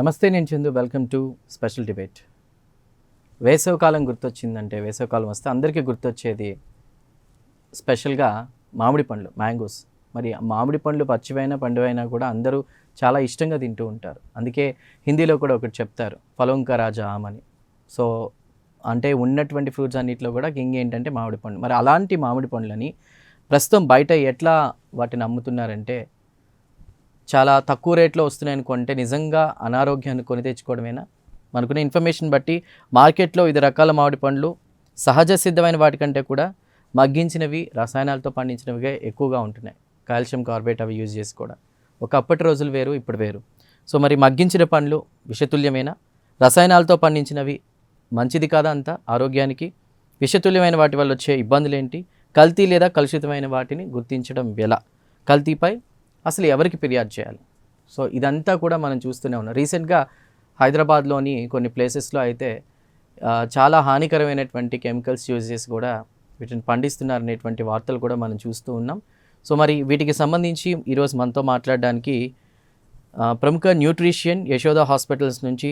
నమస్తే, నేను Chandu. Welcome to special debate. వేసవికాలం గుర్తొచ్చిందంటే, వేసవికాలం వస్తే అందరికీ గుర్తొచ్చేది స్పెషల్గా మామిడి పండ్లు, మ్యాంగోస్. మరి మామిడి పండ్లు పచ్చివైనా పండువైనా కూడా అందరూ చాలా ఇష్టంగా తింటూ ఉంటారు. అందుకే హిందీలో కూడా ఒకటి చెప్తారు, ఫలం కా రాజా ఆమ్ అని. సో అంటే ఉన్నటువంటి ఫ్రూట్స్ అన్నింటిలో కూడా కింగ్ ఏంటంటే మామిడి పండు. మరి అలాంటి మామిడి పండ్లని ప్రస్తుతం బయట ఎట్లా వాటిని అమ్ముతున్నారంటే, చాలా తక్కువ రేట్లో వస్తున్నాయని కొంటే నిజంగా అనారోగ్యాన్ని కొని తెచ్చుకోవడమేనా? మనకున్న ఇన్ఫర్మేషన్ బట్టి మార్కెట్లో వివిధ రకాల మామిడి పండ్లు సహజ సిద్ధమైన వాటికంటే కూడా మగ్గించినవి, రసాయనాలతో పండించినవిగా ఎక్కువగా ఉంటున్నాయి. కాల్షియం కార్బేట్ అవి యూజ్ చేసి కూడా. ఒకప్పటి రోజులు వేరు, ఇప్పుడు వేరు. సో మరి మగ్గించిన పండ్లు విషతుల్యమైన, రసాయనాలతో పండించినవి మంచిది కాదా అంతా ఆరోగ్యానికి? విషతుల్యమైన వాటి వల్ల వచ్చే ఇబ్బందులు ఏంటి? కల్తీ లేదా కలుషితమైన వాటిని గుర్తించడం ఎలా? కల్తీపై అసలు ఎవరికి ఫిర్యాదు చేయాలి? సో ఇదంతా కూడా మనం చూస్తూనే ఉన్నాం. రీసెంట్గా హైదరాబాద్లోని కొన్ని ప్లేసెస్లో అయితే చాలా హానికరమైనటువంటి కెమికల్స్ యూజ్ చేసి కూడా వీటిని పండిస్తున్నారనేటువంటి వార్తలు కూడా మనం చూస్తూ ఉన్నాం. సో మరి వీటికి సంబంధించి ఈరోజు మనతో మాట్లాడడానికి ప్రముఖ న్యూట్రిషియన్ యశోద హాస్పిటల్స్ నుంచి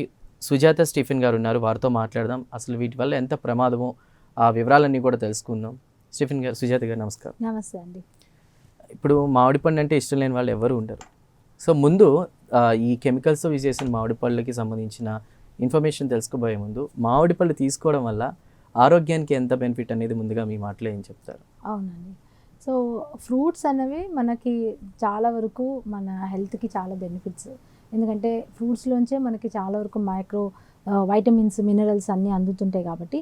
సుజాత స్టీఫెన్ గారు ఉన్నారు. వారితో మాట్లాడదాం. అసలు వీటి వల్ల ఎంత ప్రమాదమో ఆ వివరాలన్నీ కూడా తెలుసుకుందాం. స్టీఫెన్ గారు, సుజాత గారు నమస్కారం. నమస్తే అండి. ఇప్పుడు మామిడి పండు అంటే ఇష్టం లేని వాళ్ళు ఎవరు ఉండరు. సో ముందు ఈ కెమికల్స్ యూజ్ చేసిన మామిడి పళ్ళకి సంబంధించిన ఇన్ఫర్మేషన్ తెలుసుకోబోయే ముందు, మామిడి పళ్ళు తీసుకోవడం వల్ల ఆరోగ్యానికి ఎంత బెనిఫిట్ అనేది ముందుగా మీ మాటలో ఏం చెప్తారు? అవునండి. సో ఫ్రూట్స్ అనేవి మనకి చాలా వరకు మన హెల్త్కి చాలా బెనిఫిట్స్. ఎందుకంటే ఫ్రూట్స్లోంచే మనకి చాలా వరకు మైక్రో వైటమిన్స్, మినరల్స్ అన్నీ అందుతుంటాయి. కాబట్టి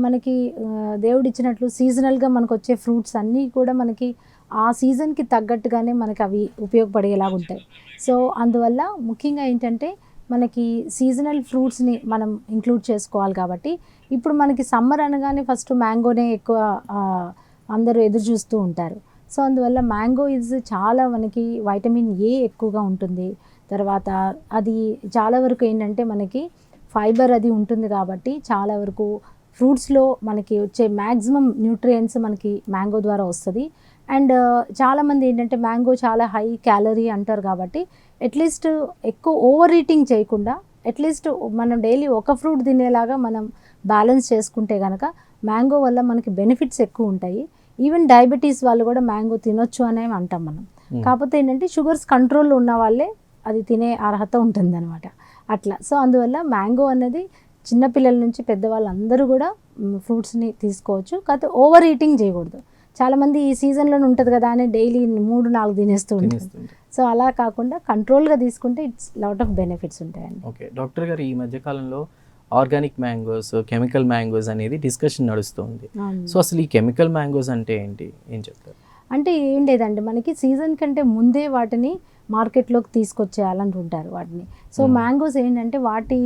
మనకి దేవుడిచ్చినట్లు సీజనల్గా మనకు వచ్చే ఫ్రూట్స్ అన్నీ కూడా మనకి ఆ సీజన్కి తగ్గట్టుగానే మనకి అవి ఉపయోగపడేలాగా ఉంటాయి. సో అందువల్ల ముఖ్యంగా ఏంటంటే మనకి సీజనల్ ఫ్రూట్స్ని మనం ఇంక్లూడ్ చేసుకోవాలి. కాబట్టి ఇప్పుడు మనకి సమ్మర్ అనగానే ఫస్ట్ మ్యాంగోనే ఎక్కువ అందరూ ఎదురు చూస్తూ ఉంటారు. సో అందువల్ల మ్యాంగో చాలా మనకి వైటమిన్ ఏ ఎక్కువగా ఉంటుంది. తర్వాత అది చాలా వరకు ఏంటంటే మనకి ఫైబర్ అది ఉంటుంది. కాబట్టి చాలా వరకు ఫ్రూట్స్లో మనకి వచ్చే మ్యాక్సిమం న్యూట్రియంట్స్ మనకి మ్యాంగో ద్వారా వస్తుంది. అండ్ చాలామంది ఏంటంటే మ్యాంగో చాలా హై క్యాలరీ అంటారు. కాబట్టి అట్లీస్ట్ ఎక్కువ ఓవర్ ఈటింగ్ చేయకుండా అట్లీస్ట్ మనం డైలీ ఒక ఫ్రూట్ తినేలాగా మనం బ్యాలెన్స్ చేసుకుంటే కనుక మ్యాంగో వల్ల మనకి బెనిఫిట్స్ ఎక్కువ ఉంటాయి. ఈవెన్ డయాబెటీస్ వాళ్ళు కూడా మ్యాంగో తినొచ్చు అనే అంటాం మనం. కాకపోతే ఏంటంటే షుగర్స్ కంట్రోల్లో ఉన్న వాళ్ళే అది తినే అర్హత ఉంటుందన్నమాట అట్లా. సో అందువల్ల మ్యాంగో అనేది చిన్నపిల్లల నుంచి పెద్దవాళ్ళందరూ కూడా ఫ్రూట్స్ని తీసుకోవచ్చు. కాకపోతే ఓవర్ ఈటింగ్ చేయకూడదు. చాలామంది ఈ సీజన్లోనే ఉంటుంది కదా అని డైలీ 3-4 తినేస్తూ ఉంటుంది. సో అలా కాకుండా కంట్రోల్గా తీసుకుంటే ఇట్స్ లాట్ ఆఫ్ బెనిఫిట్స్ ఉంటాయండి. ఓకే డాక్టర్ గారు, ఈ మధ్యకాలంలో ఆర్గానిక్ మ్యాంగోస్, కెమికల్ మ్యాంగోస్ అనేది డిస్కషన్ నడుస్తుంది. సో అసలు ఈ కెమికల్ మ్యాంగోస్ అంటే ఏంటి, ఏం చెప్తారు? అంటే ఏం లేదండి, మనకి సీజన్ కంటే ముందే వాటిని మార్కెట్లోకి తీసుకొచ్చేయాలంటుంటారు వాటిని. సో మ్యాంగోస్ ఏంటంటే వాటి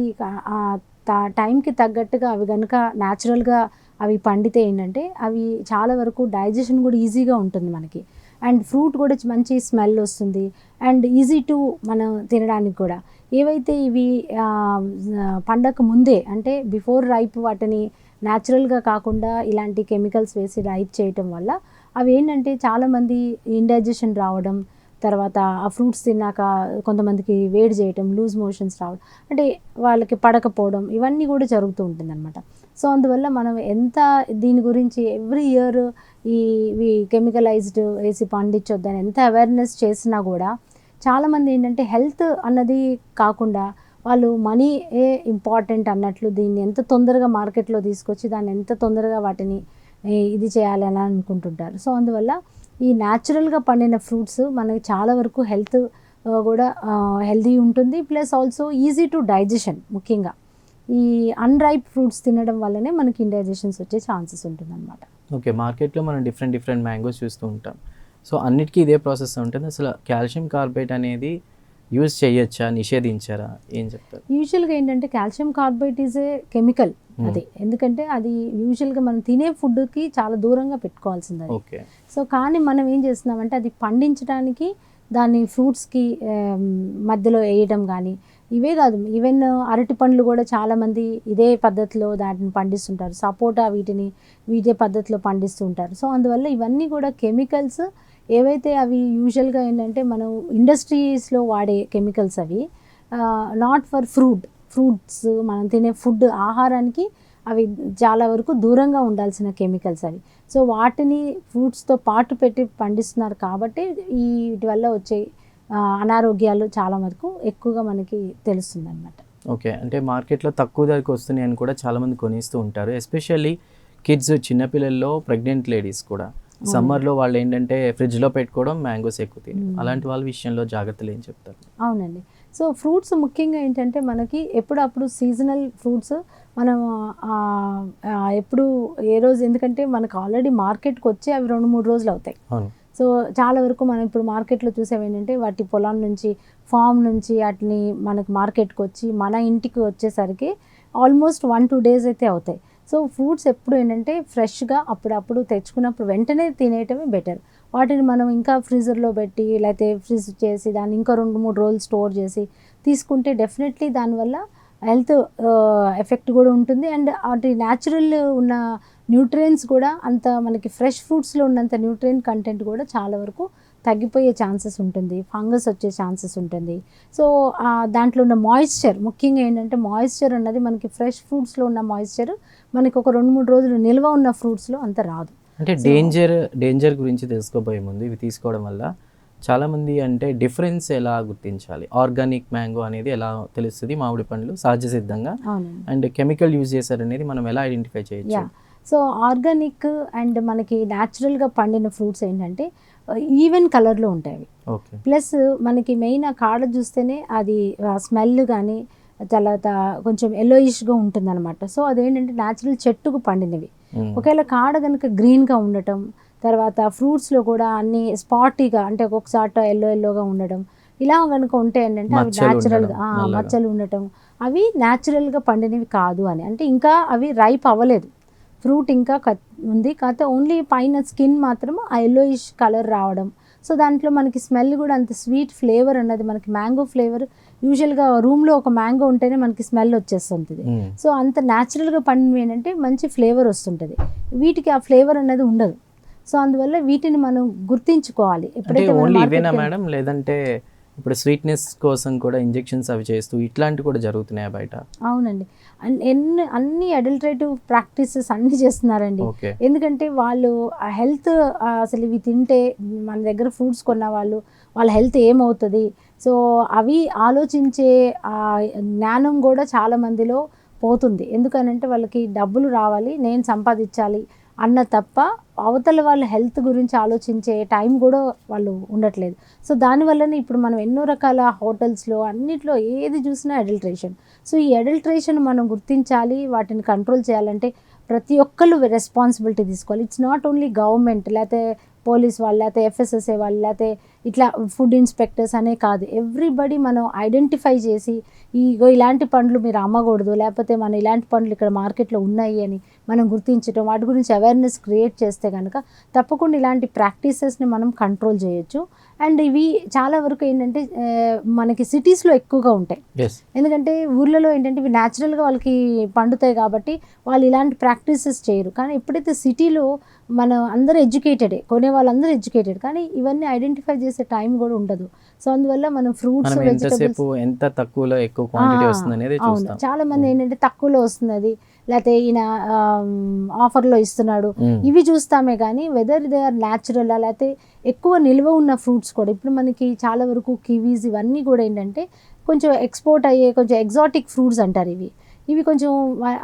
టైంకి తగ్గట్టుగా అవి కనుక న్యాచురల్గా అవి పండితే ఏంటంటే అవి చాలా వరకు డైజెషన్ కూడా ఈజీగా ఉంటుంది మనకి. అండ్ ఫ్రూట్ కూడా మంచి స్మెల్ వస్తుంది. అండ్ ఈజీ టు మనం తినడానికి కూడా. ఏవైతే ఇవి పండగ ముందే అంటే బిఫోర్ రైప్ వాటిని న్యాచురల్గా కాకుండా ఇలాంటి కెమికల్స్ వేసి రైప్ చేయటం వల్ల అవి ఏంటంటే చాలామంది ఇండైజెషన్ రావడం, తర్వాత ఆ ఫ్రూట్స్ తిన్నాక కొంతమందికి వేడి చేయటం, లూజ్ మోషన్స్ రావడం, అంటే వాళ్ళకి పడకపోవడం, ఇవన్నీ కూడా జరుగుతూ ఉంటుందన్నమాట. సో అందువల్ల మనం ఎంత దీని గురించి ఎవ్రీ ఇయర్ ఇవి కెమికలైజ్డ్ వేసి పండించొద్దని ఎంత అవేర్నెస్ చేసినా కూడా చాలామంది ఏంటంటే హెల్త్ అన్నది కాకుండా వాళ్ళు మనీ ఇంపార్టెంట్ అన్నట్లు దీన్ని ఎంత తొందరగా మార్కెట్లో తీసుకొచ్చి దాన్ని ఎంత తొందరగా వాటిని ఇది చేయాలని అనుకుంటుంటారు. సో అందువల్ల ఈ న్యాచురల్గా పండిన ఫ్రూట్స్ మనకి చాలా వరకు హెల్త్ కూడా హెల్తీ ఉంటుంది. Plus also easy to digestion. ముఖ్యంగా ఈ అన్రైప్ ఫ్రూట్స్ తినడం వల్లనే మనకి ఇండైజెషన్స్ వచ్చే ఛాన్సెస్ ఉంటుందన్నమాట. ఓకే, మార్కెట్లో మనం డిఫరెంట్ మ్యాంగోస్ చూస్తూ ఉంటాం. సో అన్నిటికీ ఇదే ప్రాసెస్ ఉంటుంది. అసలు కాల్షియం కార్బేట్ అనేది యూజ్ చేయొచ్చా, నిషేధించారా, ఏం చెప్తారు? యూజువల్గా ఏంటంటే కాల్షియం కార్బేట్ ఈజ్ ఏ కెమికల్ అది. ఎందుకంటే అది యూజువల్గా మనం తినే ఫుడ్కి చాలా దూరంగా పెట్టుకోవాల్సింది అది. ఓకే. సో కానీ మనం ఏం చేస్తున్నామంటే అది పండించడానికి దాన్ని ఫ్రూట్స్కి మధ్యలో వేయడం కానీ, ఇవే కాదు ఈవెన్ అరటి పండ్లు కూడా చాలామంది ఇదే పద్ధతిలో దాటిని పండిస్తుంటారు. సపోటా వీటే పద్ధతిలో పండిస్తూ ఉంటారు. సో అందువల్ల ఇవన్నీ కూడా కెమికల్స్ ఏవైతే అవి యూజువల్గా ఏంటంటే మనం ఇండస్ట్రీస్లో వాడే కెమికల్స్ అవి నాట్ ఫర్ ఫ్రూట్స్ మనం తినే ఫుడ్ ఆహారానికి అవి చాలా వరకు దూరంగా ఉండాల్సిన కెమికల్స్ అవి. సో వాటిని ఫ్రూట్స్తో పాటు పెట్టి పండిస్తున్నారు కాబట్టి వీటి వల్ల వచ్చే అనారోగ్యాలు చాలా వరకు ఎక్కువగా మనకి తెలుస్తుంది అనమాట. ఓకే, అంటే మార్కెట్లో తక్కువ ధరకు వస్తున్నాయని కూడా చాలామంది కొనిస్తూ ఉంటారు. ఎస్పెషల్లీ కిడ్స్, చిన్నపిల్లల్లో, ప్రెగ్నెంట్ లేడీస్ కూడా సమ్మర్లో వాళ్ళు ఏంటంటే ఫ్రిడ్జ్లో పెట్టుకోవడం, మ్యాంగోస్ ఎక్కువ తిని, అలాంటి వాళ్ళ విషయంలో జాగ్రత్తలు ఏం చెప్తారు? అవునండి. సో ఫ్రూట్స్ ముఖ్యంగా ఏంటంటే మనకి ఎప్పుడప్పుడు సీజనల్ ఫ్రూట్స్ మనం ఎప్పుడు ఏ రోజు, ఎందుకంటే మనకు ఆల్రెడీ మార్కెట్కి వచ్చి అవి 2-3 రోజులు అవుతాయి. అవును. సో చాలా వరకు మనం ఇప్పుడు మార్కెట్లో చూసేవి ఏంటంటే వాటి పొలం నుంచి, ఫామ్ నుంచి వాటిని మనకు మార్కెట్కి వచ్చి మన ఇంటికి వచ్చేసరికి ఆల్మోస్ట్ 1-2 డేస్ అయితే అవుతాయి. సో ఫ్రూట్స్ ఎప్పుడు ఏంటంటే ఫ్రెష్గా అప్పుడప్పుడు తెచ్చుకున్నప్పుడు వెంటనే తినేయటమే బెటర్. వాటిని మనం ఇంకా ఫ్రీజర్లో పెట్టి లేకపోతే ఫ్రిజ్ చేసి దాన్ని ఇంకా 2-3 రోజులు స్టోర్ చేసి తీసుకుంటే డెఫినెట్లీ దానివల్ల హెల్త్ ఎఫెక్ట్ కూడా ఉంటుంది. అండ్ వాటి న్యాచురల్ ఉన్న న్యూట్రియంట్స్ కూడా అంత మనకి ఫ్రెష్ ఫ్రూట్స్లో ఉన్నంత న్యూట్రియంట్ కంటెంట్ కూడా చాలా వరకు తగ్గిపోయే ఛాన్సెస్ ఉంటుంది, ఫంగస్ వచ్చే ఛాన్సెస్ ఉంటుంది. సో దాంట్లో ఉన్న మాయిశ్చర్, ముఖ్యంగా ఏంటంటే మాయిశ్చర్ అన్నది మనకి ఫ్రెష్ ఫ్రూట్స్లో ఉన్న మాయిశ్చర్ మనకి ఒక 2-3 రోజులు నిల్వ ఉన్న ఫ్రూట్స్లో అంత రాదు. అంటే డేంజర్ గురించి తెలుసుకోబోయే ముందు ఇవి తీసుకోవడం వల్ల చాలామంది అంటే డిఫరెన్స్ ఎలా గుర్తించాలి? ఆర్గానిక్ మ్యాంగో అనేది ఎలా తెలుస్తుంది, మామిడి పండ్లు సహజ సిద్ధంగా, అండ్ కెమికల్ యూజ్ చేశారనేది మనం ఎలా ఐడెంటిఫై చేయొచ్చు? సో ఆర్గానిక్ అండ్ మనకి న్యాచురల్గా పండిన ఫ్రూట్స్ ఏంటంటే ఈవెన్ కలర్లో ఉంటాయి. ప్లస్ మనకి మెయిన్ ఆ కాడ చూస్తేనే అది స్మెల్ కానీ తర్వాత కొంచెం ఎల్లోయిష్గా ఉంటుంది అనమాట. సో అదేంటంటే న్యాచురల్ చెట్టుకు పండినవి. ఒకవేళ కాడ కనుక గ్రీన్గా ఉండటం, తర్వాత ఫ్రూట్స్లో కూడా అన్ని స్పాటీగా అంటే ఒక్కొక్కసారి ఎల్లోగా ఉండడం, ఇలా కనుక ఉంటే ఏంటంటే అవి న్యాచురల్గా మచ్చలు ఉండటం, అవి న్యాచురల్గా పండినవి కాదు అని. అంటే ఇంకా అవి రైప్ అవ్వలేదు, ఫ్రూట్ ఇంకా ఉంది, కాకపోతే ఓన్లీ పైన స్కిన్ మాత్రం ఆ ఎల్లోయిష్ కలర్ రావడం. సో దాంట్లో మనకి స్మెల్ కూడా అంత స్వీట్ ఫ్లేవర్ అన్నది, మనకి మ్యాంగో ఫ్లేవర్ యూజువల్గా రూమ్లో ఒక మ్యాంగో ఉంటేనే మనకి స్మెల్ వచ్చేస్తుంటుంది. సో అంత న్యాచురల్గా పండినవి ఏంటంటే మంచి ఫ్లేవర్ వస్తుంటుంది, వీటికి ఆ ఫ్లేవర్ అన్నది ఉండదు. సో అందువల్ల వీటిని మనం గుర్తించుకోవాలి. ఎప్పుడైతే ఓన్లీ ఇవేనా మేడం, లేదంటే ఇప్పుడు స్వీట్నెస్ కోసం కూడా ఇంజెక్షన్స్ అవి చేస్తూ ఇట్లాంటివి కూడా జరుగుతున్నాయి బయట? అవునండి, అన్ని అడల్టరేటివ్ ప్రాక్టీసెస్ అన్ని చేస్తున్నారండి. ఎందుకంటే వాళ్ళు హెల్త్ అసలు ఇవి తింటే మన దగ్గర ఫ్రూట్స్ కొన్న వాళ్ళ హెల్త్ ఏమవుతుంది, సో అవి ఆలోచించే జ్ఞానం కూడా చాలా మందిలో పోతుంది. ఎందుకనంటే వాళ్ళకి డబ్బులు రావాలి, నేను సంపాదించాలి అన్న తప్ప అవతల వాళ్ళ హెల్త్ గురించి ఆలోచించే టైం కూడా వాళ్ళు ఉండట్లేదు. సో దానివల్లనే ఇప్పుడు మనం ఎన్నో రకాల హోటల్స్లో అన్నిట్లో ఏది చూసినా అడల్ట్రేషన్. సో ఈ అడల్ట్రేషన్ మనం గుర్తించాలి, వాటిని కంట్రోల్ చేయాలంటే ప్రతి ఒక్కళ్ళు రెస్పాన్సిబిలిటీ తీసుకోవాలి. ఇట్స్ నాట్ ఓన్లీ గవర్నమెంట్, లేకపోతే పోలీస్ వాళ్ళు, లేకపోతే FSSA వాళ్ళు, లేకపోతే ఇట్లా ఫుడ్ ఇన్స్పెక్టర్స్ అనే కాదు, ఎవ్రీబడి మనం ఐడెంటిఫై చేసి ఇలాంటి పండ్లు మీరు అమ్మకూడదు, లేకపోతే మనం ఇలాంటి పండ్లు ఇక్కడ మార్కెట్లో ఉన్నాయి అని మనం గుర్తించడం, వాటి గురించి అవేర్నెస్ క్రియేట్ చేస్తే కనుక తప్పకుండా ఇలాంటి ప్రాక్టీసెస్ని మనం కంట్రోల్ చేయొచ్చు. అండ్ ఇవి చాలా వరకు ఏంటంటే మనకి సిటీస్లో ఎక్కువగా ఉంటాయి, ఎందుకంటే ఊర్లలో ఏంటంటే ఇవి న్యాచురల్గా వాళ్ళకి పండుతాయి కాబట్టి వాళ్ళు ఇలాంటి ప్రాక్టీసెస్ చేయరు. కానీ ఎప్పుడైతే సిటీలో మనం అందరూ ఎడ్యుకేటెడే, కొనే వాళ్ళందరూ ఎడ్యుకేటెడ్, కానీ ఇవన్నీ ఐడెంటిఫై చేసే టైం కూడా ఉండదు. సో అందువల్ల మనం ఫ్రూట్స్, వెజిటబుల్స్ ఎంత తక్కువలో ఎక్కువ క్వాంటిటీ వస్తుంది అనేది చూస్తాం. చాలా మంది ఏంటంటే తక్కువలో వస్తున్నది, లేకపోతే ఈయన ఆఫర్లో ఇస్తున్నాడు, ఇవి చూస్తామే కానీ వెదర్ దే ఆర్ న్యాచురల్, లేకపోతే ఎక్కువ నిల్వ ఉన్న ఫ్రూట్స్ కూడా ఇప్పుడు మనకి చాలా వరకు కివీస్ ఇవన్నీ కూడా ఏంటంటే కొంచెం ఎక్స్పోర్ట్ అయ్యే కొంచెం ఎగ్జాటిక్ ఫ్రూట్స్ అంటారు. ఇవి కొంచెం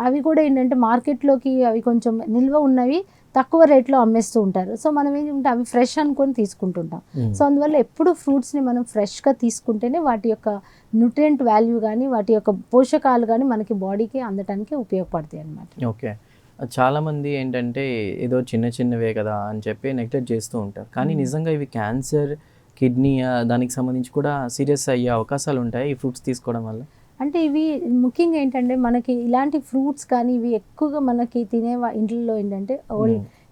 అవి కూడా ఏంటంటే మార్కెట్లోకి అవి కొంచెం నిల్వ ఉన్నవి తక్కువ రేట్లో అమ్మేస్తూ ఉంటారు. సో మనం ఏంటంటే అవి ఫ్రెష్ అనుకొని తీసుకుంటుంటాం. సో అందువల్ల ఎప్పుడు ఫ్రూట్స్ని మనం ఫ్రెష్గా తీసుకుంటేనే వాటి యొక్క న్యూట్రియంట్ వాల్యూ కానీ వాటి యొక్క పోషకాలు కానీ మనకి బాడీకి అందటానికి ఉపయోగపడతాయి అన్నమాట. ఓకే, చాలామంది ఏంటంటే ఏదో చిన్నవే కదా అని చెప్పి నెగ్లెక్ట్ చేస్తూ ఉంటారు, కానీ నిజంగా ఇవి క్యాన్సర్, కిడ్నీ దానికి సంబంధించి కూడా సీరియస్ అయ్యే అవకాశాలు ఉంటాయి ఈ ఫ్రూట్స్ తీసుకోవడం వల్ల. అంటే ఇవి ముఖ్యంగా ఏంటంటే మనకి ఇలాంటి ఫ్రూట్స్ కానీ ఇవి ఎక్కువగా మనకి తినే ఇంట్లో ఏంటంటే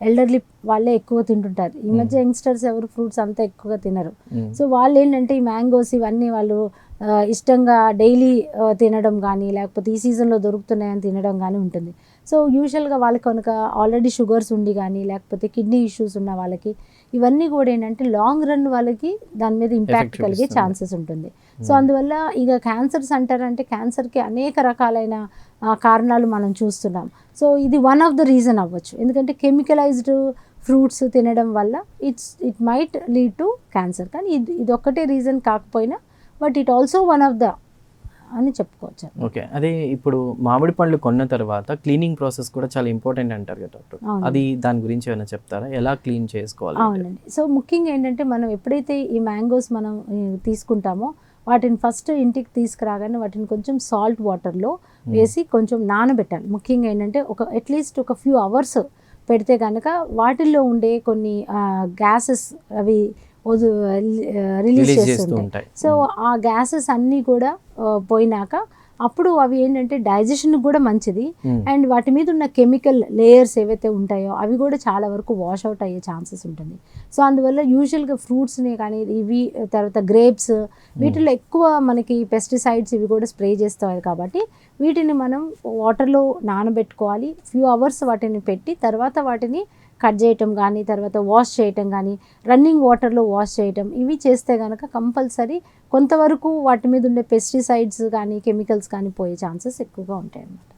ఎల్డర్లీ వాళ్ళే ఎక్కువ తింటుంటారు. ఈ మధ్య యంగ్స్టర్స్ ఎవరు ఫ్రూట్స్ అంతా ఎక్కువగా తినరు. సో వాళ్ళు ఏంటంటే ఈ మ్యాంగోస్ ఇవన్నీ వాళ్ళు ఇష్టంగా డైలీ తినడం కానీ లేకపోతే ఈ సీజన్లో దొరుకుతున్నాయని తినడం కానీ ఉంటుంది. సో యూజువల్గా వాళ్ళకి కనుక ఆల్రెడీ షుగర్స్ ఉండి కానీ లేకపోతే కిడ్నీ ఇష్యూస్ ఉన్న వాళ్ళకి ఇవన్నీ కూడా ఏంటంటే లాంగ్ రన్ వాళ్ళకి దాని మీద ఇంపాక్ట్ కలిగే ఛాన్సెస్ ఉంటుంది. సో అందువల్ల ఇక క్యాన్సర్స్ అంటారంటే క్యాన్సర్కి అనేక రకాలైన కారణాలు మనం చూస్తున్నాం. సో ఇది వన్ ఆఫ్ ద రీజన్ అవ్వచ్చు, ఎందుకంటే కెమికలైజ్డ్ ఫ్రూట్స్ తినడం వల్ల it might lead to cancer. కానీ ఇది ఒక్కటే రీజన్ కాకపోయినా but it also one of the అని చెప్పుకోవచ్చు. ఓకే, అదే ఇప్పుడు మామిడి పండ్లు కొన్న తర్వాత క్లీనింగ్ ప్రాసెస్ కూడా చాలా ఇంపార్టెంట్ అంటారు కదా డాక్టర్, అది దాని గురించి ఏమైనా చెప్తారా, ఎలా క్లీన్ చేసుకోవాలి? అవునండి. సో ముఖ్యంగా ఏంటంటే మనం ఎప్పుడైతే ఈ మ్యాంగోస్ మనం తీసుకుంటామో వాటిని ఫస్ట్ ఇంటికి తీసుకురాగానే వాటిని కొంచెం సాల్ట్ వాటర్లో వేసి కొంచెం నానబెట్టాలి. ముఖ్యంగా ఏంటంటే అట్లీస్ట్ ఒక ఫ్యూ అవర్స్ పెడితే కనుక వాటిల్లో ఉండే కొన్ని గ్యాసెస్ అవి రిలీజ్ చేస్తుంటాయి. సో ఆ గ్యాసెస్ అన్నీ కూడా పోయినాక అప్పుడు అవి ఏంటంటే డైజెషన్ కూడా మంచిది. అండ్ వాటి మీద ఉన్న కెమికల్ లేయర్స్ ఏవైతే ఉంటాయో అవి కూడా చాలా వరకు వాష్ అవుట్ అయ్యే ఛాన్సెస్ ఉంటుంది. సో అందువల్ల యూజువల్గా ఫ్రూట్స్ని కానీ ఇవి తర్వాత గ్రేప్స్ వీటిలో ఎక్కువ మనకి పెస్టిసైడ్స్ ఇవి కూడా స్ప్రే చేస్తాయి కాబట్టి వీటిని మనం వాటర్లో నానబెట్టుకోవాలి. ఫ్యూ అవర్స్ వాటిని పెట్టి తర్వాత వాటిని కట్ చేయటం కానీ తర్వాత వాష్ చేయటం కానీ రన్నింగ్ వాటర్లో వాష్ చేయటం ఇవి చేస్తే కనుక కంపల్సరీ కొంతవరకు వాటి మీద ఉండే పెస్టిసైడ్స్ కానీ కెమికల్స్ కానీ పోయే ఛాన్సెస్ ఎక్కువగా ఉంటాయి అన్నమాట.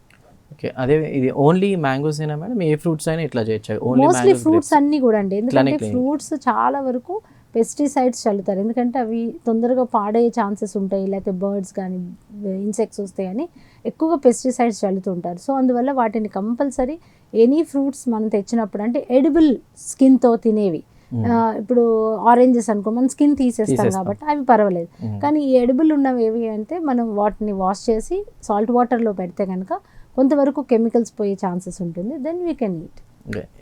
ఓకే, అదే ఇది ఓన్లీ మ్యాంగోస్ అయినా మేడం, ఏ ఫ్రూట్స్ అయినా ఇట్లా చేయొచ్చు? మోస్ట్లీ ఫ్రూట్స్ అన్నీ కూడా అండి, ఎందుకంటే ఫ్రూట్స్ చాలా వరకు పెస్టిసైడ్స్ చల్లుతారు, ఎందుకంటే అవి తొందరగా పాడయ్యే ఛాన్సెస్ ఉంటాయి, లేకపోతే బర్డ్స్ కానీ ఇన్సెక్ట్స్ వస్తాయి అని ఎక్కువగా పెస్టిసైడ్స్ చల్లుతుంటారు. సో అందువల్ల వాటిని కంపల్సరీ ఎనీ ఫ్రూట్స్ మనం తెచ్చినప్పుడు అంటే ఎడిబుల్ స్కిన్తో తినేవి, ఇప్పుడు ఆరెంజెస్ అనుకో మనం స్కిన్ తీసేస్తాం కాబట్టి అవి పర్వాలేదు. కానీ ఈ ఎడిబుల్ ఉన్నవి ఏవి అంటే మనం వాటిని వాష్ చేసి సాల్ట్ వాటర్లో పెడితే కనుక కొంతవరకు కెమికల్స్ పోయే ఛాన్సెస్ ఉంటుంది, then we can eat.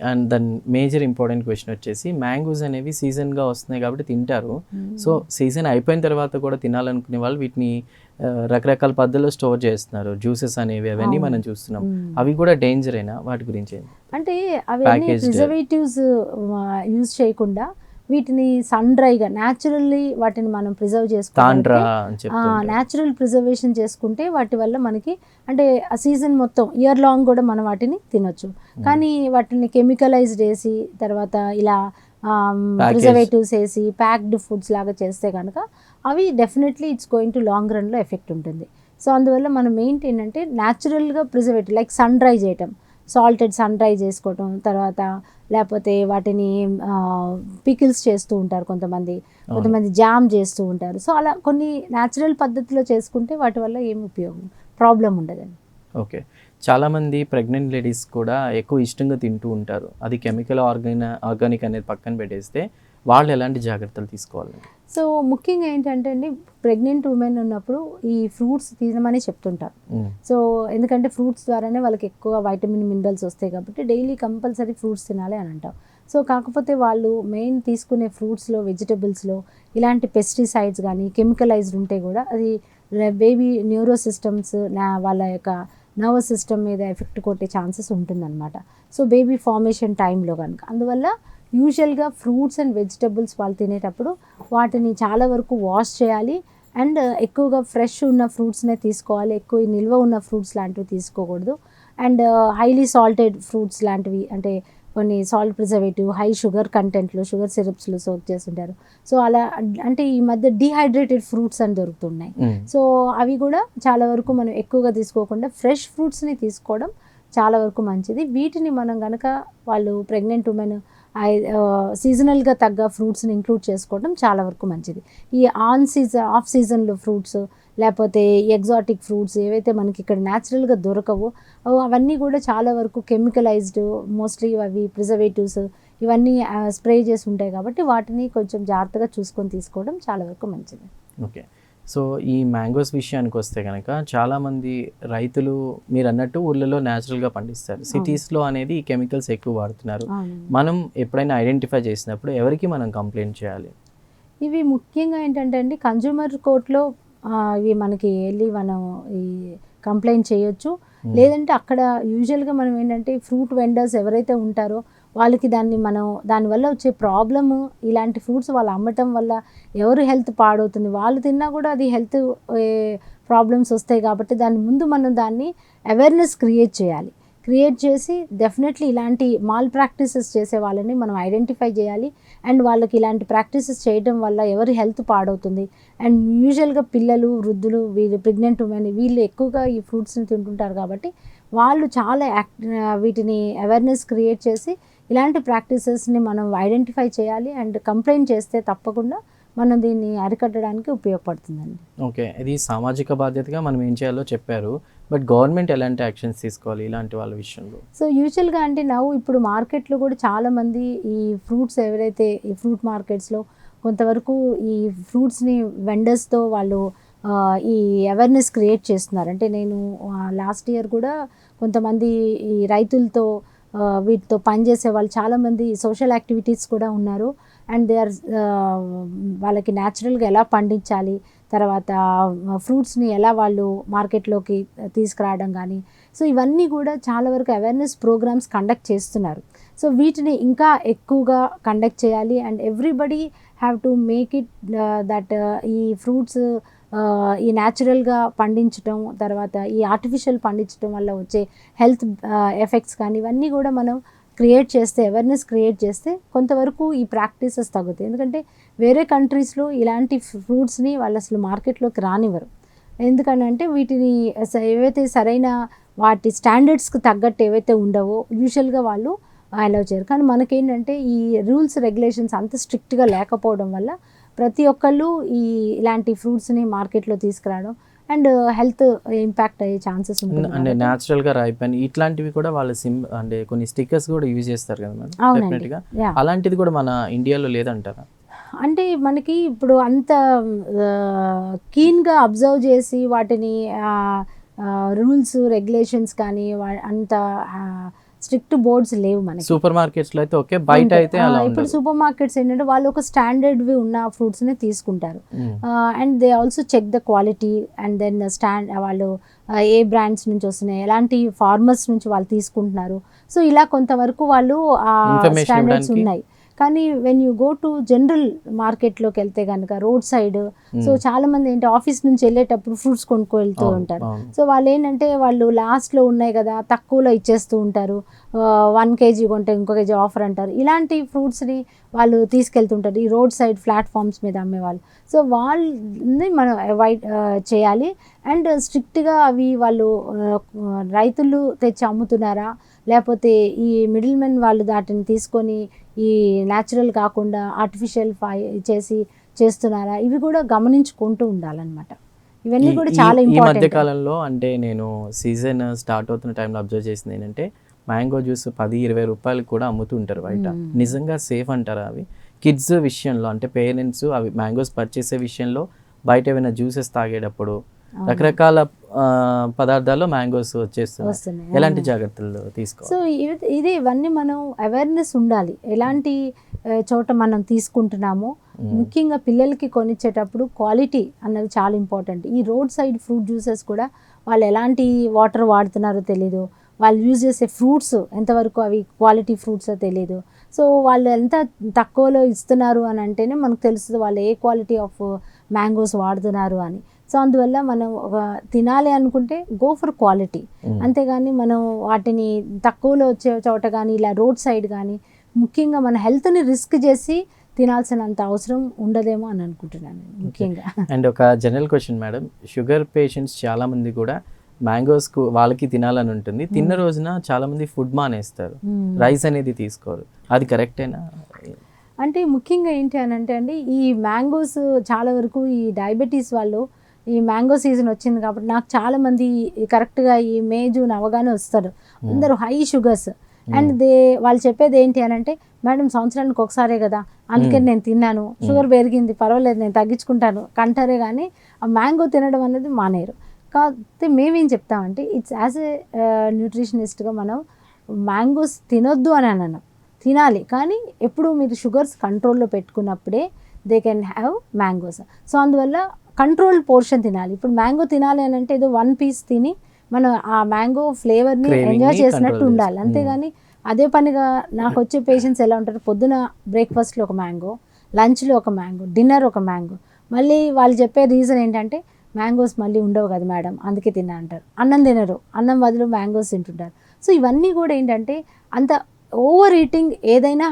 And then major important question వచ్చేసి మ్యాంగోస్ అనేవి సీజన్గా వస్తున్నాయి కాబట్టి తింటారు. సో సీజన్ అయిపోయిన తర్వాత కూడా తినాలనుకునే వాళ్ళు వీటిని రకరకాల పద్ధతిలో స్టోర్ చేస్తున్నారు, జ్యూసెస్ అనేవి అవన్నీ మనం చూస్తున్నాం. అవి కూడా డేంజర్ అయినా వాటి గురించి అంటే అవన్నీ ప్రిజర్వేటివ్స్ యూజ్ చేయకుండా వీటిని సన్ డ్రైగా న్యాచురల్లీ వాటిని మనం ప్రిజర్వ్ చేసుకోవాలి. న్యాచురల్ ప్రిజర్వేషన్ చేసుకుంటే వాటి వల్ల మనకి అంటే ఆ సీజన్ మొత్తం ఇయర్ లాంగ్ కూడా మనం వాటిని తినొచ్చు. కానీ వాటిని కెమికలైజ్డ్ వేసి తర్వాత ఇలా ప్రిజర్వేటివ్స్ వేసి ప్యాక్డ్ ఫుడ్స్ లాగా చేస్తే కనుక అవి definitely it's going to long రన్లో ఎఫెక్ట్ ఉంటుంది. సో అందువల్ల మనం మెయిన్ ఏంటంటే న్యాచురల్గా ప్రిజర్వేటివ్ లైక్ సన్ డ్రై చేయటం, సాల్టెడ్ సన్ డ్రై చేసుకోవటం, తర్వాత లేకపోతే వాటిని పికిల్స్ చేస్తూ ఉంటారు కొంతమంది జామ్ చేస్తూ ఉంటారు. సో అలా కొన్ని న్యాచురల్ పద్ధతిలో చేసుకుంటే వాటి వల్ల ఏం ఉపయోగం ప్రాబ్లం ఉండదండి. ఓకే, చాలామంది ప్రెగ్నెంట్ లేడీస్ కూడా ఎక్కువ ఇష్టంగా తింటూ ఉంటారు, అది కెమికల్ ఆర్గానిక్ అనేది పక్కన పెట్టేస్తే వాళ్ళు ఎలాంటి జాగ్రత్తలు తీసుకోవాలి? సో ముఖ్యంగా ఏంటంటే అండి ప్రెగ్నెంట్ ఉమెన్ ఉన్నప్పుడు ఈ ఫ్రూట్స్ తినమని చెప్తుంటారు. సో ఎందుకంటే ఫ్రూట్స్ ద్వారానే వాళ్ళకి ఎక్కువ వైటమిన్ మినరల్స్ వస్తాయి కాబట్టి డైలీ కంపల్సరీ ఫ్రూట్స్ తినాలి అని అంటాం. సో కాకపోతే వాళ్ళు మెయిన్ తీసుకునే ఫ్రూట్స్లో వెజిటబుల్స్లో ఇలాంటి పెస్టిసైడ్స్ కానీ కెమికలైజ్డ్ ఉంటే కూడా అది బేబీ న్యూరో సిస్టమ్స్ వాళ్ళ యొక్క నర్వస్ సిస్టమ్ మీద ఎఫెక్ట్ కొట్టే ఛాన్సెస్ ఉంటుందన్నమాట. సో బేబీ ఫార్మేషన్ టైంలో కనుక అందువల్ల యూజువల్గా ఫ్రూట్స్ అండ్ వెజిటబుల్స్ వాళ్ళు తినేటప్పుడు వాటిని చాలా వరకు వాష్ చేయాలి. అండ్ ఎక్కువగా ఫ్రెష్ ఉన్న ఫ్రూట్స్నే తీసుకోవాలి, ఎక్కువ నిల్వ ఉన్న ఫ్రూట్స్ లాంటివి తీసుకోకూడదు. అండ్ హైలీ సాల్టెడ్ ఫ్రూట్స్ లాంటివి అంటే కొన్ని సాల్ట్ ప్రిజర్వేటివ్ హై షుగర్ కంటెంట్లో షుగర్ సిరప్స్లో సోక్ చేస్తుంటారు. సో అలా అంటే ఈ మధ్య డీహైడ్రేటెడ్ ఫ్రూట్స్ అని దొరుకుతున్నాయి. సో అవి కూడా చాలా వరకు మనం ఎక్కువగా తీసుకోకుండా ఫ్రెష్ ఫ్రూట్స్ని తీసుకోవడం చాలా వరకు మంచిది. వీటిని మనం కనుక వాళ్ళు ప్రెగ్నెంట్ ఉమెన్ సీజనల్గా తగ్గ ఫ్రూట్స్ని ఇంక్లూడ్ చేసుకోవడం చాలా వరకు మంచిది. ఈ ఆఫ్ సీజన్లో ఫ్రూట్స్ లేకపోతే ఎగ్జాటిక్ ఫ్రూట్స్ ఏవైతే మనకి ఇక్కడ న్యాచురల్గా దొరకవో అవన్నీ కూడా చాలా వరకు కెమికలైజ్డ్ మోస్ట్లీ అవి ప్రిజర్వేటివ్స్ ఇవన్నీ స్ప్రే చేసి ఉంటాయి కాబట్టి వాటిని కొంచెం జాగ్రత్తగా చూసుకొని తీసుకోవడం చాలా వరకు మంచిది. ఓకే, సో ఈ మ్యాంగోస్ విషయానికి వస్తే కనుక చాలామంది రైతులు మీరు అన్నట్టు ఊళ్ళలో న్యాచురల్గా పండిస్తారు, సిటీస్లో అనేది ఈ కెమికల్స్ ఎక్కువ వాడుతున్నారు. మనం ఎప్పుడైనా ఐడెంటిఫై చేసినప్పుడు ఎవరికి మనం కంప్లైంట్ చేయాలి? ఇవి ముఖ్యంగా ఏంటంటే అండి కన్జ్యూమర్ కోర్టులో ఇవి మనకి వెళ్ళి మనం ఈ కంప్లైంట్ చేయొచ్చు. లేదంటే అక్కడ యూజువల్గా మనం ఏంటంటే ఫ్రూట్ వెండర్స్ ఎవరైతే ఉంటారో వాళ్ళకి దానివల్ల వచ్చే ప్రాబ్లము, ఇలాంటి ఫ్రూట్స్ వాళ్ళు అమ్మటం వల్ల ఎవరు హెల్త్ పాడవుతుంది, వాళ్ళు తిన్నా కూడా అది హెల్త్ ప్రాబ్లమ్స్ వస్తాయి. కాబట్టి ముందు మనం దాన్ని అవేర్నెస్ క్రియేట్ చేసి డెఫినెట్లీ ఇలాంటి మాల్ ప్రాక్టీసెస్ చేసే వాళ్ళని మనం ఐడెంటిఫై చేయాలి. అండ్ వాళ్ళకి ఇలాంటి ప్రాక్టీసెస్ చేయడం వల్ల ఎవరి హెల్త్ పాడవుతుంది. అండ్ యూజువల్గా పిల్లలు, వృద్ధులు, వీళ్ళు ప్రెగ్నెంట్ ఉమెన్ వీళ్ళు ఎక్కువగా ఈ ఫ్రూట్స్ని తింటుంటారు. కాబట్టి వాళ్ళు చాలా వీటిని అవేర్నెస్ క్రియేట్ చేసి ఇలాంటి ప్రాక్టీసెస్ని మనం ఐడెంటిఫై చేయాలి. అండ్ కంప్లైంట్ చేస్తే తప్పకుండా మనం దీన్ని అరికట్టడానికి ఉపయోగపడుతుందండి. ఓకే, ఇది సామాజిక బాధ్యతగా మనం ఏం చేయాలో చెప్పారు. బట్ గవర్నమెంట్ ఎలాంటి యాక్షన్స్ తీసుకోవాలి ఇలాంటి వాళ్ళ విషయంలో? సో యూజువల్గా అంటే ఇప్పుడు మార్కెట్లో కూడా చాలామంది ఈ ఫ్రూట్స్ ఎవరైతే ఈ ఫ్రూట్ మార్కెట్స్లో కొంతవరకు ఈ ఫ్రూట్స్ని వెండర్స్తో వాళ్ళు ఈ అవేర్నెస్ క్రియేట్ చేస్తున్నారు. అంటే నేను లాస్ట్ ఇయర్ కూడా కొంతమంది ఈ రైతులతో వీటితో పనిచేసే వాళ్ళు చాలామంది సోషల్ యాక్టివిటీస్ కూడా ఉన్నారు. అండ్ దే ఆర్ వాళ్ళకి న్యాచురల్గా ఎలా పండించాలి, తర్వాత ఫ్రూట్స్ని ఎలా వాళ్ళు మార్కెట్లోకి తీసుకురావడం కానీ, సో ఇవన్నీ కూడా చాలా వరకు అవేర్నెస్ ప్రోగ్రామ్స్ కండక్ట్ చేస్తున్నారు. సో వీటిని ఇంకా ఎక్కువగా కండక్ట్ చేయాలి. And everybody have to make it that ఈ ఫ్రూట్స్ ఈ న్యాచురల్గా పండించడం, తర్వాత ఈ ఆర్టిఫిషియల్ పండించడం వల్ల వచ్చే హెల్త్ ఎఫెక్ట్స్ కానీ ఇవన్నీ కూడా మనం అవేర్నెస్ క్రియేట్ చేస్తే కొంతవరకు ఈ ప్రాక్టీసెస్ తగ్గుతాయి. ఎందుకంటే వేరే కంట్రీస్లో ఇలాంటి ఫ్రూట్స్ని వాళ్ళు అసలు మార్కెట్లోకి రానివ్వరు. ఎందుకనంటే వీటిని ఏవైతే సరైన వాటి స్టాండర్డ్స్కి తగ్గట్టు ఏవైతే ఉండవో యూజువల్గా వాళ్ళు అలౌ చేయరు. కానీ మనకేంటంటే ఈ రూల్స్ రెగ్యులేషన్స్ అంత స్ట్రిక్ట్గా లేకపోవడం వల్ల ప్రతి ఒక్కళ్ళు ఇలాంటి ఫ్రూట్స్ని మార్కెట్లో తీసుకురావడం అండ్ హెల్త్ ఇంపాక్ట్ అయ్యే ఛాన్సెస్ ఉంటుంది. అంటే న్యాచురల్గా రాయిపోయిన ఇట్లాంటివి కూడా వాళ్ళ అంటే కొన్ని స్టిక్కర్స్ కూడా యూజ్ చేస్తారు కదా మేడం, డెఫినెట్గా అలాంటిది కూడా మన ఇండియాలో లేదంటారా? అంటే మనకి ఇప్పుడు అంత కీన్గా అబ్జర్వ్ చేసి వాటిని రూల్స్ రెగ్యులేషన్స్ కానీ అంత స్ట్రిక్ట్ బోర్డ్స్ లేవు మనకి. సూపర్ మార్కెట్స్లో అయితే ఓకే, బయట అయితే అలా ఉండదు. ఇప్పుడు సూపర్ మార్కెట్స్ ఏంటంటే వాళ్ళు ఒక స్టాండర్డ్వి ఉన్న ఫ్రూట్స్ని తీసుకుంటారు. And they also check the quality and then వాళ్ళు ఏ బ్రాండ్స్ నుంచి వస్తున్నాయి, ఎలాంటి ఫార్మర్స్ నుంచి వాళ్ళు తీసుకుంటున్నారు. సో ఇలా కొంతవరకు వాళ్ళు స్టాండర్డ్స్ ఉన్నాయి. కానీ when you go to general మార్కెట్లోకి వెళ్తే కనుక రోడ్ సైడ్, సో చాలా మంది ఏంటి ఆఫీస్ నుంచి వెళ్ళేటప్పుడు ఫ్రూట్స్ కొనుక్కు ఉంటారు. సో వాళ్ళు ఏంటంటే వాళ్ళు లాస్ట్లో ఉన్నాయి కదా తక్కువలో ఇచ్చేస్తూ ఉంటారు. 1 kg కొంటే ఇంకో కేజీ ఆఫర్ అంటారు. ఇలాంటి ఫ్రూట్స్ని వాళ్ళు తీసుకెళ్తుంటారు ఈ రోడ్ సైడ్ ప్లాట్ఫామ్స్ మీద అమ్మేవాళ్ళు. సో వాళ్ళని మనం అవాయిడ్ చేయాలి. అండ్ స్ట్రిక్ట్గా అవి వాళ్ళు రైతులు తెచ్చి అమ్ముతున్నారా, లేకపోతే ఈ మిడిల్ మెన్ వాళ్ళు దాటిని తీసుకొని ఈ న్యాచురల్ కాకుండా ఆర్టిఫిషియల్ చేస్తున్నారా, ఇవి కూడా గమనించుకుంటూ ఉండాలన్నమాట. ఇవన్నీ కూడా చాలా ఇంపార్టెంట్. ఈ మధ్య కాలంలో అంటే నేను సీజన్ స్టార్ట్ అవుతున్న టైంలో అబ్జర్వ్ చేసింది ఏంటంటే మ్యాంగో జ్యూస్ 10-20 రూపాయలకు కూడా అమ్ముతుంటారు బయట. నిజంగా సేఫ్ అంటారా అవి? కిడ్స్ విషయంలో అంటే పేరెంట్స్ అవి మ్యాంగోస్ పర్చేసే విషయంలో బయట ఏమైనా జ్యూసెస్ తాగేటప్పుడు రకరకాల పదార్థాల్లో మ్యాంగోస్ వచ్చేస్తున్నాయి, ఎలాంటి జాగ్రత్తలు తీసుకోవాలి? సో ఇవన్నీ మనం అవేర్నెస్ ఉండాలి. ఎలాంటి చోట మనం తీసుకుంటున్నామో ముఖ్యంగా పిల్లలకి కొనిచ్చేటప్పుడు క్వాలిటీ అన్నది చాలా ఇంపార్టెంట్. ఈ రోడ్ సైడ్ ఫ్రూట్ జ్యూసెస్ కూడా వాళ్ళు ఎలాంటి వాటర్ వాడుతున్నారో తెలీదు, వాళ్ళు యూజ్ చేసే ఫ్రూట్స్ ఎంతవరకు అవి క్వాలిటీ ఫ్రూట్సో తెలీదు. సో వాళ్ళు ఎంత తక్కువలో ఇస్తున్నారు అని అంటేనే మనకు తెలుస్తుంది వాళ్ళు ఏ క్వాలిటీ ఆఫ్ మ్యాంగోస్ వాడుతున్నారు అని. సో అందువల్ల మనం తినాలి అనుకుంటే గో ఫర్ క్వాలిటీ, అంతేగాని మనం వాటిని తక్కువలో వచ్చే చోట కానీ ఇలా రోడ్ సైడ్ కానీ ముఖ్యంగా మన హెల్త్ని రిస్క్ చేసి తినాల్సినంత అవసరం ఉండదేమో అని అనుకుంటున్నాను ముఖ్యంగా. అండ్ ఒక general question madam, sugar patients చాలామంది కూడా మ్యాంగోస్కు వాళ్ళకి తినాలని ఉంటుంది, తిన్న రోజున చాలామంది ఫుడ్ మానేస్తారు, రైస్ అనేది తీసుకోరు, అది కరెక్టేనా? అంటే ముఖ్యంగా ఏంటి అని అంటే అండి, ఈ మ్యాంగోస్ చాలా వరకు ఈ డయాబెటీస్ వాళ్ళు ఈ మ్యాంగో సీజన్ వచ్చింది కాబట్టి నాకు చాలామంది కరెక్ట్గా ఈ మే జూన్ అవగానే వస్తారు, అందరూ హై షుగర్స్. అండ్ వాళ్ళు చెప్పేది ఏంటి అని అంటే మేడం సంవత్సరానికి ఒకసారే కదా అందుకని నేను తిన్నాను, షుగర్ పెరిగింది పర్వాలేదు నేను తగ్గించుకుంటాను కంటారే కానీ ఆ మ్యాంగో తినడం అనేది మానేరు. కాకపోతే మేమేం చెప్తామంటే ఇట్స్ యాజ్ ఏ న్యూట్రిషనిస్ట్గా మనం మ్యాంగోస్ తినొద్దు అని అన్నాను, తినాలి కానీ ఎప్పుడు మీరు షుగర్స్ కంట్రోల్లో పెట్టుకున్నప్పుడే they can have mangoes. So అందువల్ల కంట్రోల్ పోర్షన్ తినాలి. ఇప్పుడు మ్యాంగో తినాలి అని అంటే ఏదో 1 piece తిని మనం ఆ మ్యాంగో ఫ్లేవర్ని ఎంజాయ్ చేసినట్టు ఉండాలి, అంతేగాని అదే పనిగా నాకు వచ్చే పేషెంట్స్ ఎలా ఉంటారు, పొద్దున బ్రేక్ఫాస్ట్లో ఒక మ్యాంగో, లంచ్లో ఒక మ్యాంగో, డిన్నర్ ఒక మ్యాంగో. మళ్ళీ వాళ్ళు చెప్పే రీజన్ ఏంటంటే మ్యాంగోస్ మళ్ళీ ఉండవు కదా మేడం అందుకే తిన్నా అంటారు. అన్నం తినరు, అన్నం బదులు మ్యాంగోస్ తింటుంటారు. సో ఇవన్నీ కూడా ఏంటంటే అంత ఓవర్ ఈటింగ్ ఏదైనా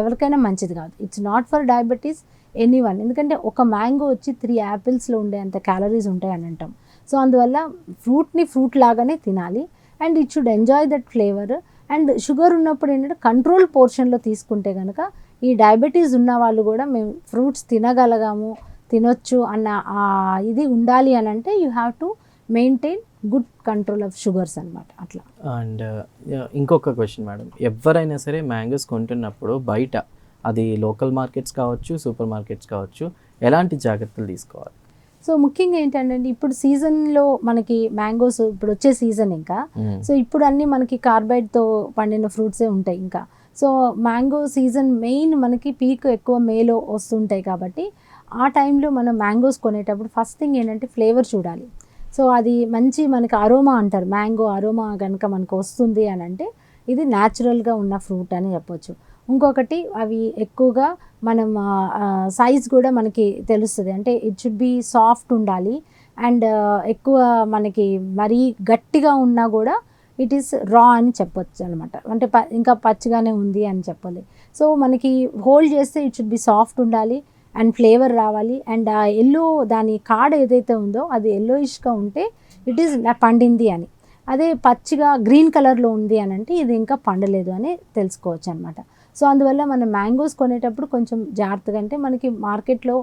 ఎవరికైనా మంచిది కాదు. It's not for diabetes anyone. ఎందుకంటే ఒక మ్యాంగో వచ్చి 3 యాపిల్స్లో ఉండే అంత క్యాలరీస్ ఉంటాయని అంటాం. సో అందువల్ల ఫ్రూట్ని ఫ్రూట్ లాగానే తినాలి and it should enjoy that flavour. And sugar ఉన్నప్పుడు ఏంటంటే కంట్రోల్ పోర్షన్లో తీసుకుంటే కనుక ఈ డయాబెటీస్ ఉన్న వాళ్ళు కూడా మేము ఫ్రూట్స్ తినగలగాము, తినొచ్చు అన్న ఇది ఉండాలి అని అంటే you have to maintain good control of sugars అనమాట అట్లా. అండ్ ఇంకొక క్వశ్చన్ మేడం, ఎవరైనా సరే మ్యాంగోస్ కొంటున్నప్పుడు బయట అది లోకల్ మార్కెట్స్ కావచ్చు, సూపర్ మార్కెట్స్ కావచ్చు, ఎలాంటి జాగ్రత్తలు తీసుకోవాలి? సో ముఖ్యంగా ఏంటంటే ఇప్పుడు సీజన్లో మనకి మ్యాంగోస్ ఇప్పుడు వచ్చే సీజన్ ఇంకా. సో ఇప్పుడు అన్నీ మనకి కార్బైడ్తో పండిన ఫ్రూట్సే ఉంటాయి ఇంకా. సో మ్యాంగో సీజన్ మెయిన్ మనకి పీక్ ఎక్కువ మేలో వస్తుంటాయి కాబట్టి ఆ టైంలో మనం మ్యాంగోస్ కొనేటప్పుడు ఫస్ట్ థింగ్ ఏంటంటే ఫ్లేవర్ చూడాలి. సో అది మంచి మనకి అరోమా అంటారు, మ్యాంగో అరోమా కనుక మనకు వస్తుంది అని అంటే ఇది న్యాచురల్గా ఉన్న ఫ్రూట్ అని చెప్పొచ్చు. ఇంకొకటి అవి ఎక్కువగా మనం సైజ్ కూడా మనకి తెలుస్తుంది, అంటే ఇట్ షుడ్ బి సాఫ్ట్ ఉండాలి అండ్ ఎక్కువ మనకి మరీ గట్టిగా ఉన్నా కూడా ఇట్ ఈస్ రా అని చెప్పొచ్చు అనమాట. అంటే ఇంకా పచ్చిగానే ఉంది అని చెప్పాలి. సో మనకి హోల్డ్ చేస్తే ఇట్ షుడ్ బి సాఫ్ట్ ఉండాలి అండ్ ఫ్లేవర్ రావాలి అండ్ ఆ ఎల్లో దాని కాడ ఏదైతే ఉందో అది ఎల్లోయిష్గా ఉంటే ఇట్ ఈస్ పండింది అని. అదే పచ్చిగా గ్రీన్ కలర్లో ఉంది అని అంటే ఇది ఇంకా పండలేదు అని తెలుసుకోవచ్చు అనమాట. సో అందువల్ల మనం మ్యాంగోస్ కొనేటప్పుడు కొంచెం జాగ్రత్తగా, అంటే మనకి మార్కెట్లో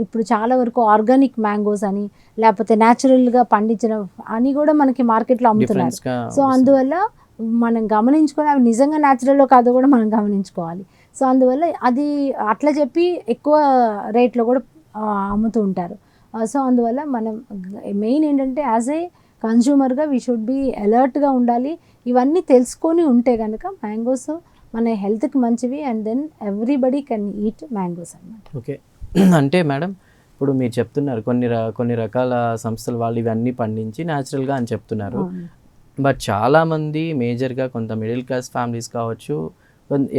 ఇప్పుడు చాలా వరకు ఆర్గానిక్ మ్యాంగోస్ అని లేకపోతే న్యాచురల్గా పండించిన అని కూడా మనకి మార్కెట్లో అమ్ముతున్నారు. సో అందువల్ల మనం గమనించుకొని అవి నిజంగా న్యాచురల్లో కాదో కూడా మనం గమనించుకోవాలి. సో అందువల్ల అది అట్లా చెప్పి ఎక్కువ రేట్లో కూడా అమ్ముతూ ఉంటారు. సో అందువల్ల మనం మెయిన్ ఏంటంటే యాజ్ ఏ కన్జ్యూమర్గా వీ షుడ్ బి అలర్ట్గా ఉండాలి. ఇవన్నీ తెలుసుకొని ఉంటే కనుక మ్యాంగోస్ మన హెల్త్కి మంచివి and then everybody can eat mangoes అన్నమాట. ఓకే, అంటే మేడం ఇప్పుడు మీరు చెప్తున్నారు కొన్ని రకాల సంస్థలు వాళ్ళు ఇవన్నీ పండించి న్యాచురల్గా అని చెప్తున్నారు. బట్ చాలామంది మేజర్గా కొంత మిడిల్ క్లాస్ ఫ్యామిలీస్ కావచ్చు,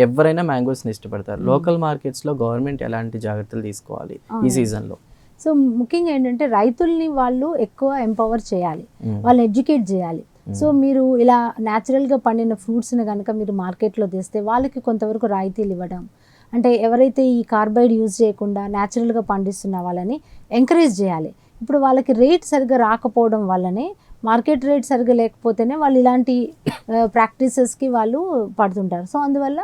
ఎవరైనా మ్యాంగోస్ని ఇష్టపడతారు. లోకల్ మార్కెట్స్లో గవర్నమెంట్ ఎలాంటి జాగ్రత్తలు తీసుకోవాలి ఈ సీజన్లో? సో ముఖ్యంగా ఏంటంటే రైతుల్ని వాళ్ళు ఎక్కువ ఎంపవర్ చేయాలి, వాళ్ళు ఎడ్యుకేట్ చేయాలి. సో మీరు ఇలా న్యాచురల్గా పండిన ఫ్రూట్స్ని కనుక మీరు మార్కెట్లో తెస్తే వాళ్ళకి కొంతవరకు రాయితీలు ఇవ్వడం, అంటే ఎవరైతే ఈ కార్బైడ్ యూజ్ చేయకుండా న్యాచురల్గా పండిస్తున్న వాళ్ళని ఎంకరేజ్ చేయాలి. ఇప్పుడు వాళ్ళకి రేట్ సరిగ్గా రాకపోవడం వల్లనే, మార్కెట్ రేట్ సరిగ్గా లేకపోతేనే వాళ్ళు ఇలాంటి ప్రాక్టీసెస్కి వాళ్ళు పడుతుంటారు. సో అందువల్ల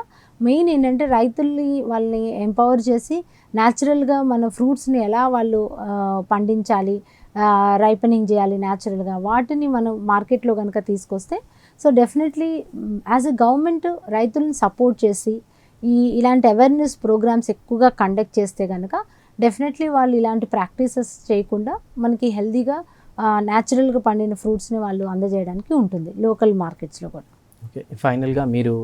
మెయిన్ ఏంటంటే రైతుల్ని వాళ్ళని ఎంపవర్ చేసి న్యాచురల్గా మన ఫ్రూట్స్ని ఎలా వాళ్ళు పండించాలి, రైపనింగ్ చేయాలి న్యాచురల్గా, వాటిని మనం మార్కెట్లో కనుక తీసుకొస్తే so definitely as a government రైతులను సపోర్ట్ చేసి ఇలాంటి అవేర్నెస్ ప్రోగ్రామ్స్ ఎక్కువగా కండక్ట్ చేస్తే కనుక డెఫినెట్లీ వాళ్ళు ఇలాంటి ప్రాక్టీసెస్ చేయకుండా మనకి హెల్తీగా న్యాచురల్గా పండిన ఫ్రూట్స్ని వాళ్ళు అందజేయడానికి ఉంటుంది లోకల్ మార్కెట్స్లో కూడా. ఓకే, ఫైనల్గా మీరు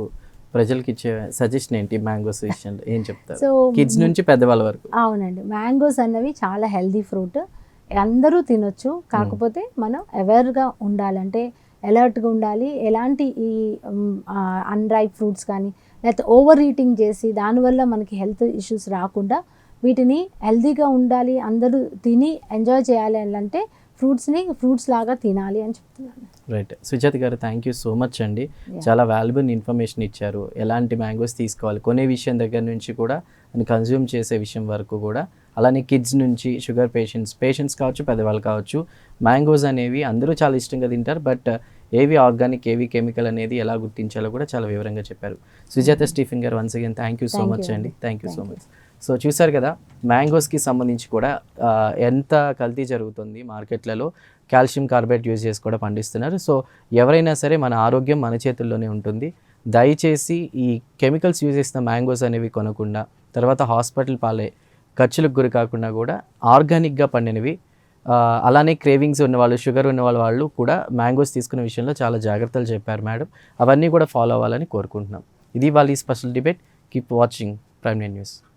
ప్రజలకి ఇచ్చే సజెషన్ ఏంటి మ్యాంగోస్ విషయంలో ఏం చెప్తారు? సో కిడ్స్ నుంచి పెద్దవాళ్ళ వరకు. అవునండి, మ్యాంగోస్ అన్నవి చాలా హెల్దీ ఫ్రూట్, అందరూ తినొచ్చు. కాకపోతే మనం అవేర్గా ఉండాలంటే అలర్ట్గా ఉండాలి. ఎలాంటి ఈ అన్రైప్ ఫ్రూట్స్ కానీ లేకపోతే ఓవర్ ఈటింగ్ చేసి దానివల్ల మనకి హెల్త్ ఇష్యూస్ రాకుండా వీటిని హెల్తీగా ఉండాలి, అందరూ తిని ఎంజాయ్ చేయాలి అంటే ఫ్రూట్స్ని ఫ్రూట్స్ లాగా తినాలి అని చెప్తున్నాను. రైట్, సుజాత గారు థ్యాంక్ యూ సో మచ్ అండి. చాలా వాల్యుబుల్ ఇన్ఫర్మేషన్ ఇచ్చారు. ఎలాంటి మ్యాంగోస్ తీసుకోవాలి కొనే విషయం దగ్గర నుంచి కూడా అని కన్జ్యూమ్ చేసే విషయం వరకు కూడా, అలానే కిడ్స్ నుంచి షుగర్ పేషెంట్స్ కావచ్చు, పెద్దవాళ్ళు కావచ్చు, మ్యాంగోస్ అనేవి అందరూ చాలా ఇష్టంగా తింటారు. బట్ ఏవి ఆర్గానిక్ ఏవి కెమికల్ అనేది ఎలా గుర్తించాలో కూడా చాలా వివరంగా చెప్పారు. సుజాత స్టీఫెన్ గారు once again thank you so much అండి. Thank you so much. So చూసారు కదా, మ్యాంగోస్కి సంబంధించి కూడా ఎంత కల్తీ జరుగుతుంది మార్కెట్లలో, కాల్షియం కార్బైడ్ యూజ్ చేసి కూడా పండిస్తున్నారు. సో ఎవరైనా సరే మన ఆరోగ్యం మన చేతుల్లోనే ఉంటుంది. దయచేసి ఈ కెమికల్స్ యూజ్ చేసిన మ్యాంగోస్ అనేవి కొనకుండా, తర్వాత హాస్పిటల్ పాలే ఖర్చులకు గురి కాకుండా కూడా ఆర్గానిక్గా పండినవి, అలానే క్రేవింగ్స్ ఉన్నవాళ్ళు, షుగర్ ఉన్న వాళ్ళు కూడా మ్యాంగోస్ తీసుకునే విషయంలో చాలా జాగ్రత్తలు చెప్పారు మేడం. అవన్నీ కూడా ఫాలో అవ్వాలని కోరుకుంటున్నాం. ఇది వాళ్ళ special debate. Keep watching prime nine news.